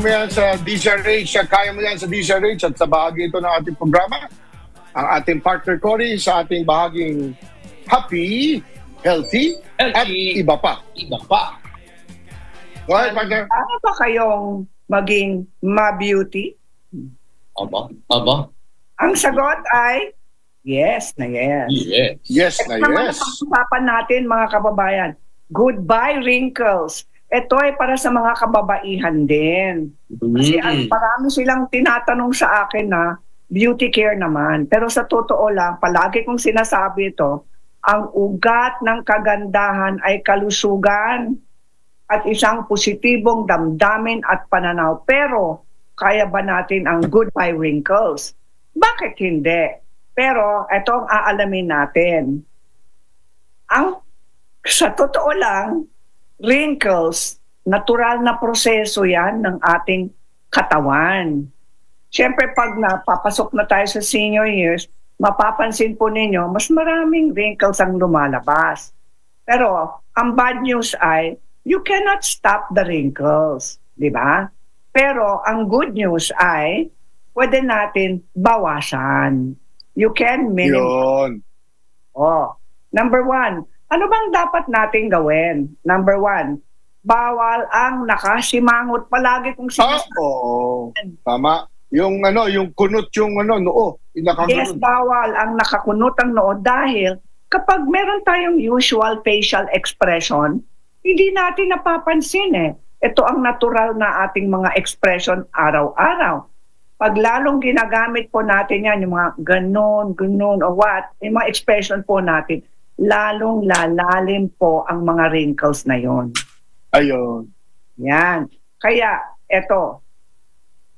mo yan sa DZRH, kaya mo yan sa DZRH at sa bahagi ito ng ating programa. Ang ating partner Cory sa ating bahaging happy, healthy, at iba pa. Iba pa. Go ahead, partner. Ano ba kayong maging ma-beauty? Aba? Ang sagot ay yes na yes. Yes. Yes na yes. Pag-usapan natin mga kababayan, goodbye wrinkles. Ito ay para sa mga kababaihan din. Kasi marami silang tinatanong sa akin na beauty care naman. Pero sa totoo lang, palagi kong sinasabi ito, ang ugat ng kagandahan ay kalusugan at isang positibong damdamin at pananaw. Pero kaya ba natin ang goodbye wrinkles? Bakit hindi? Pero ito ang aalamin natin. Sa totoo lang, wrinkles, natural na proseso yan ng ating katawan. Siyempre, pag napapasok na tayo sa senior years, mapapansin po ninyo, mas maraming wrinkles ang lumalabas. Pero, ang bad news ay, you cannot stop the wrinkles. Di ba? Pero, ang good news ay, pwede natin bawasan. You can minimize. Yun. Number 1, ano bang dapat nating gawin? Number 1, bawal ang nakasimangot palagi kung sinasabi. Tama. Yung kunot yung noo. Yes, bawal ang nakakunot ang noo dahil kapag meron tayong usual facial expression, hindi natin napapansin eh. Ito ang natural na ating mga expression araw-araw. Pag lalong ginagamit po natin yan, yung mga ganon, o what, yung mga expression po natin, lalong lalalim po ang mga wrinkles na yon. Ayun. Yan. Kaya, eto,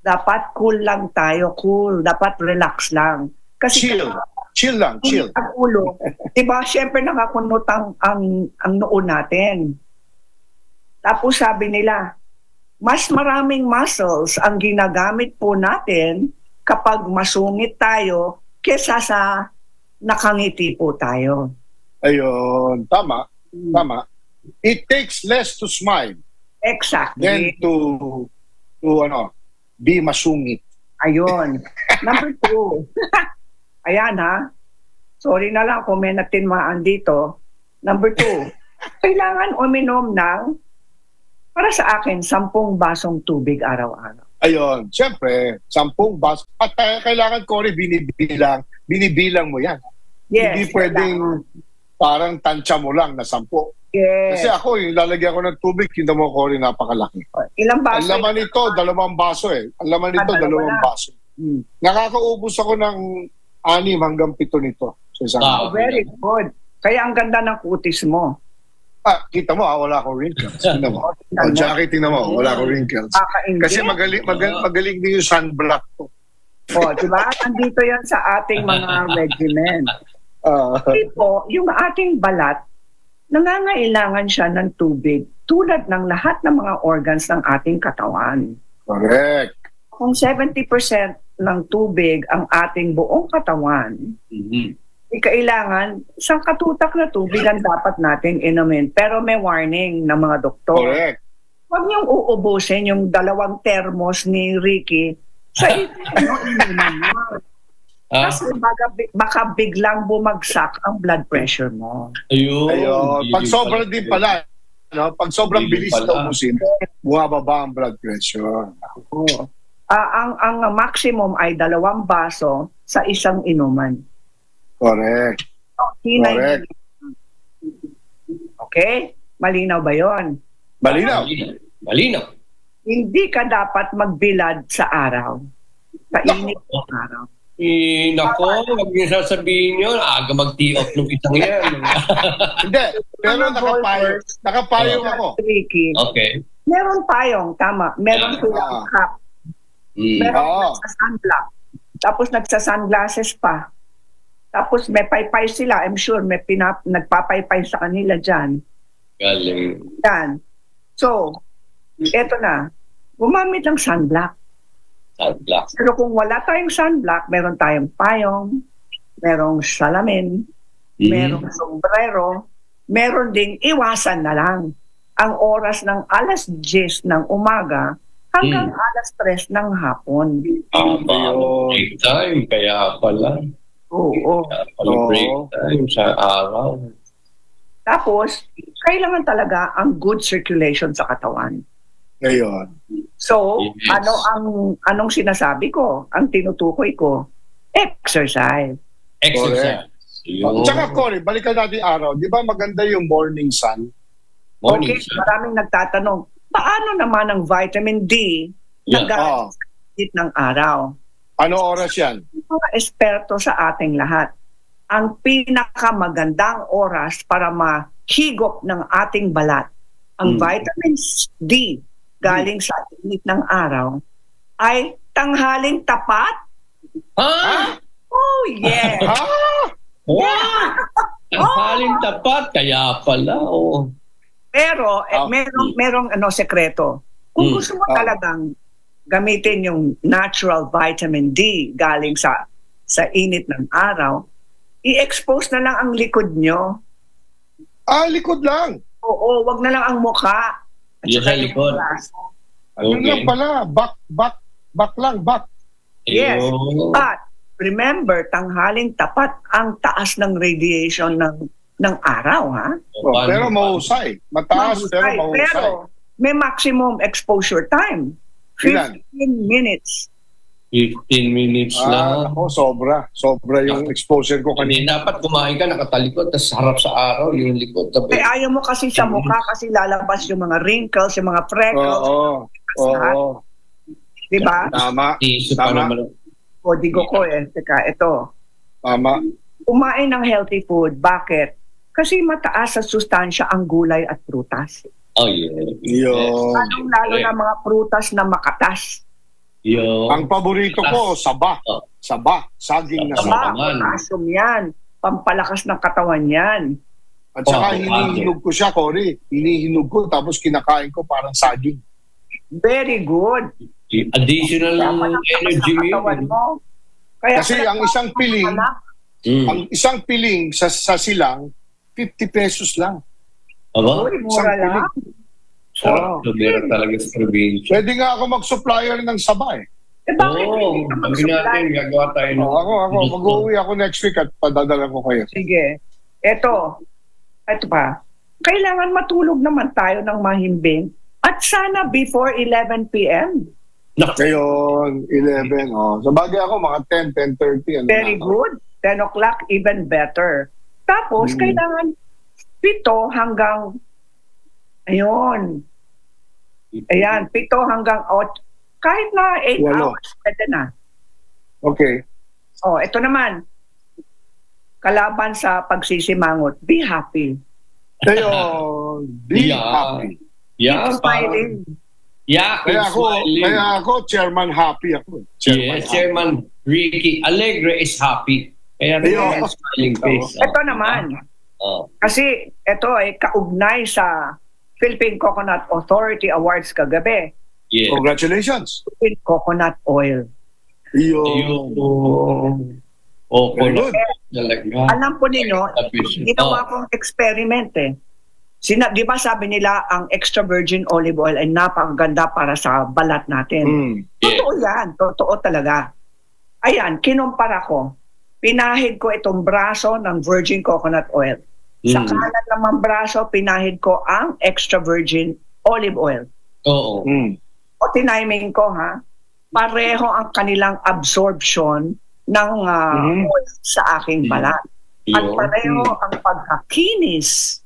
dapat cool lang tayo, dapat relax lang. Kasi chill lang. Ang ulo, diba, syempre nakakunot ang noo natin. Tapos sabi nila, mas maraming muscles ang ginagamit po natin kapag masungit tayo kesa sa nakangiti po tayo. Ayun, tama. It takes less to smile. Exactly. Than to be masungit. Ayun. Number 2. Ayan ha. Sorry na lang kung may natinmaan dito. Number 2. Kailangan uminom ng, para sa akin, 10 basong tubig araw-araw. Ayun. Siyempre, 10 baso. At kailangan, Cory, binibilang mo yan. Yes. Hindi pwedeng parang tansya mo lang na 10. Yes. Kasi ako, yung lalagyan ko ng tubig, kita mo, Cory, napakalaki. Ilang baso? Ang laman nito, 2 baso eh. Ang laman nito, 2 baso. Nakakaubos ako ng 6 hanggang 7 nito. Very good. Kaya ang ganda ng kutis mo. Kita mo, wala akong wrinkles. Tingnan mo. Jackie, tingnan mo, wala akong wrinkles. Kasi magaling din yung sunblock ko. Diba? Andito yan sa ating mga regimen. Po, yung ating balat, nangangailangan siya ng tubig tulad ng lahat ng mga organs ng ating katawan. Correct. Kung 70% ng tubig ang ating buong katawan, kailangan isang katutak na tubig ang dapat natin inumin. Pero may warning ng mga doktor. Correct. Huwag niyong uubusin yung 2 termos ni Ricky sa inumin mo. Kasi baka biglang bumagsak ang blood pressure mo. Ayun. Pag sobrang din pala, pag sobrang bilis na ubusin, bumababa ang blood pressure. Ang maximum ay 2 baso sa isang inuman. Correct. Correct. Okay? Malinaw ba yon? Malinaw. Hindi ka dapat magbilad sa araw. Kainit sa araw. Nako, huwag niyo sasabihin yun. Aga mag-tee off ng isang yan. Hindi. Pero nakapayong ako. Okay. Meron payong, tama. Meron silang cap. Meron nagsa-sunblock. Tapos nagsa-sunglasses pa. Tapos may paypay sila. I'm sure may nagpapaypay sa kanila dyan. Galing. Yan. So, eto na. Gumamit ng sunblock. Pero kung wala tayong sunblock, meron tayong payong, merong salamin, merong sombrero, meron ding iwasan na lang. Ang oras ng 10:00 ng umaga hanggang alas 3 ng hapon. Break time, kaya pala. Oo. Kaya pala break time sa araw. Tapos, kailangan talaga ang good circulation sa katawan. Ngayon. So, Yes. anong sinasabi ko? Ang tinutukoy ko, exercise. Exercise. Yun. Tsaka, Cory, balikan natin araw. Di ba maganda yung morning sun? Morning Okay, sun. maraming nagtatanong, paano naman ang vitamin D na Yeah. galing sa init ng araw? Ano oras yan? Mga eksperto sa ating lahat, ang pinakamagandang oras para mahigop ng ating balat, ang vitamin D galing sa init ng araw, ay tanghaling tapat. Ha? Oh, yeah! Ah! Wow! Haling tapat, kaya pala. Oh. Pero merong sekreto. Kung gusto mo talagang gamitin yung natural vitamin D galing sa init ng araw, i-expose na lang ang likod nyo. Likod lang. Oo, wag na lang ang mukha. At Yes, saka sa yung likod. braso. Yun lang pala. Back lang. Yes. Ayun. But remember, tanghaling tapat ang taas ng radiation ng araw, ha? Pero mahusay. Mataas, pero mahusay. Pero may maximum exposure time. Ilan? 15 minutes. 15 minutes lang. Ako, sobra. Sobra yung exposure ko Hindi kanina. dapat kumain ka nakatalikod tapos harap sa araw yung likod. Eh, ayaw mo kasi sa mukha kasi lalabas yung mga wrinkles, yung mga freckles. Oo. Di ba? Tama. Iso pa Tama. naman. O, digo ko Teka, ito. Tama. Kumain ng healthy food. Bakit? Kasi mataas sa sustansya ang gulay at prutas. Oh, yeah. Yun. Lalo na mga prutas na makatas. Yo. Ang paborito ko, saba. Saba. Saging na saba. Potassium yan. Pampalakas ng katawan yan. At saka hinihinog ko siya, Cory. Hinihinog ko tapos kinakain ko parang saging. Very good. Additional energy yun. Kaya Kasi ang isang piling, ang isang piling sa silang, 50 pesos lang. Aba? Uy, mura lang. Sarap. Meron talaga sa probinsya. Pwede nga ako mag-supplier ng saba eh. Eh, bakit Oo. hindi ka Sabi mag-supply? natin, gagawa tayo ng... Ako. Mag-uwi ako next week at padadala ko kayo. Sige. Ito pa. Kailangan matulog naman tayo ng mahimbing at sana before 11 p.m. Ngayon, 11. Sa bagay ako, mga 10, 10:30. Very good. 10 o'clock, even better. Tapos, kailangan 7 hanggang, ayun. Ayan, 7 hanggang 8. Kahit na 8 Walo. hours, pwede na. Okay. Ito naman. Kalaban sa pagsisimangot, be happy. Ngayon, be happy. Yeah, Keep smiling. Yeah, Kaya ako, Chairman Happy ako. Yes, Chairman Ricky Alegre is happy. Kaya Ayun. smiling face. Ito naman. Kasi ito ay kaugnay sa Philippine Coconut Authority Awards kagabi. Yeah. Congratulations. Philippine Coconut Oil. Yun. Very good. Talaga. Alam po ninyo, ginawa kong experiment eh. Di ba sabi nila ang extra virgin olive oil ay napakaganda para sa balat natin. Totoo yan. Totoo talaga. Ayan, kinumpara ko. Pinahid ko itong braso ng virgin coconut oil. Sa kanan naman braso, pinahid ko ang extra virgin olive oil. Oo. O tiniming ko ha, pareho ang kanilang absorption ng oil sa aking balat. At pareho ang pagkakinis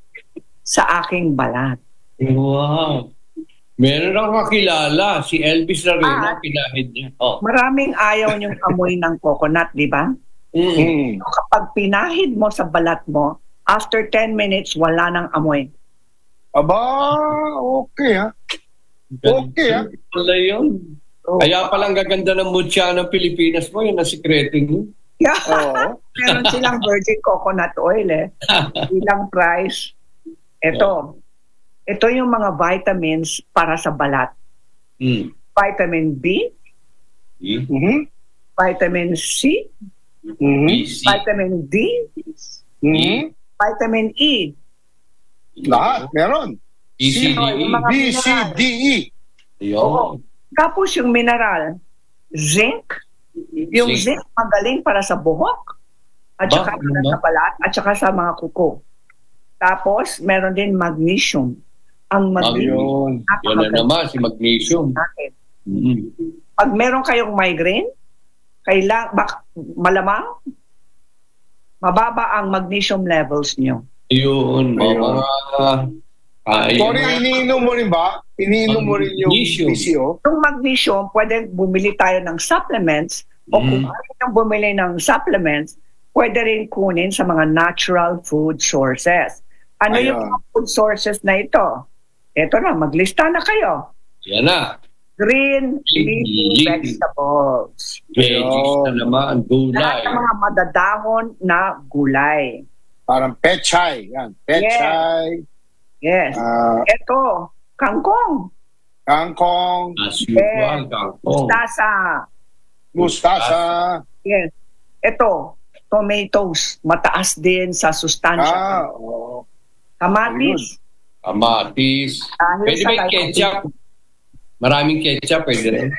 sa aking balat. Wow. Meron akong kakilala, si Elvis Larena, pinahid niya. Maraming ayaw niyong amoy ng coconut, di ba? So, kapag pinahid mo sa balat mo, after 10 minutes, wala nang amoy. Aba, okay ha. Okay ha. Wala yun. Kaya palang gaganda ng mutya ng Pilipinas mo, yun ang sikreto niyo. Yeah. Meron silang virgin coconut oil eh. Ilang price. Ito yung mga vitamins para sa balat. Vitamin B, vitamin C, vitamin D, vitamin E. Lahat, meron. B, C, D, E. B, C, D, E. Oo. Tapos yung mineral, zinc. Yung zinc magaling para sa buhok. At saka para sa balat. At saka sa mga kuko. Tapos, meron din magnesium. Ang magnesium. Yan na naman, si magnesium. Pag meron kayong migraine, malamang, mababa ang magnesium levels nyo. Yun, mga... Sorry, iniinom mo rin ba? Iniinom mo rin yung PCO? Yung magnesium, pwede bumili tayo ng supplements o kung ayaw nang bumili ng supplements, pwede rin kunin sa mga natural food sources. Ano yung mga food sources na ito? Ito na, maglista na kayo. Yan na. Green leafy vegetables. Veggies na naman, gulay. Lahat ng mga madadahon na gulay. Parang pechay. Yan, pechay. Yes. Ito, kangkong. Kangkong. As usual, kangkong. Mustasa. Yes. Ito, tomatoes. Mataas din sa sustansya. Kamatis. Kamatis. Pwede ba ketchup? Maraming ketchup, pwede rin.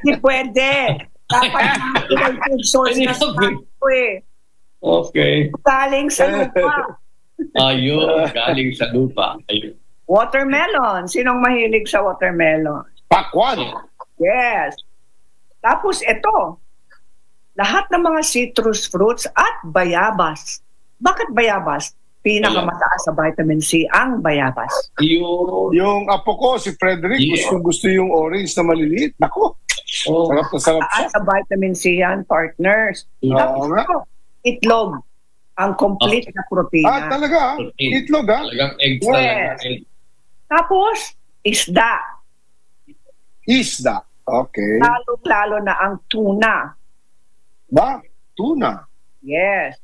Hindi pwede. Dapat yung food source na sa Okay. Galing sa lupa. Ayun, galing sa lupa. Ayun. Watermelon. Sinong mahilig sa watermelon? Pakwan. Yes. Tapos ito, lahat ng mga citrus fruits at bayabas. Bakit bayabas? Pinakamataas sa vitamin C ang bayabas. Yung apo ko, si Frederick, gusto yung orange na maliliit. Nako, sarap na sarap siya. Sa vitamin C yan, partners. Itlog, ang complete na protina. Talaga? Itlog, ha? Talagang eggs talaga. Tapos, isda. Isda, okay. Lalo na ang tuna. Ba? Tuna? Yes.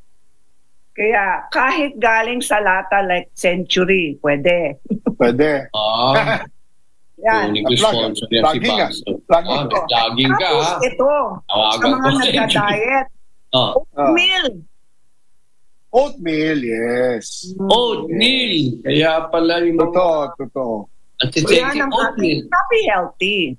Kaya kahit galing sa lata like Century, pwede. Pwede. Yan. Laging ka. Laging ka. Tapos ito, sa mga nagda-diet, oatmeal. Oatmeal, yes. Oatmeal. Kaya pala yung... Totoo. At yan ang happy healthy.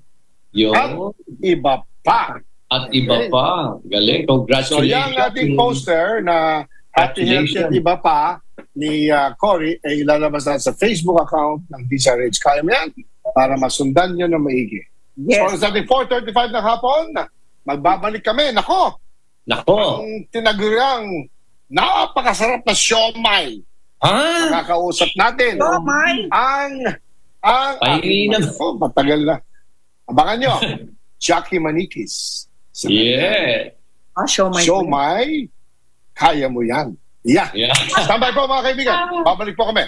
At iba pa. Galing. Congratulations. So yung ating poster na Happy Healthy at iba pa ni Cory ay ilalabas na sa Facebook account ng DZRH. Kaya mo yan para masundan nyo na maigi. Yes. So sa ating 4:35 ng hapon, magbabalik kami. Nako! Ang tinaguriang napakasarap na siomay. Nakakausap natin. Siomay? Matagal na. Abangan nyo. Jackie Manikis. Yeah. Siomay. Kaya mo yan. Yeah. Standby po mga kaibigan. Babalik po kami.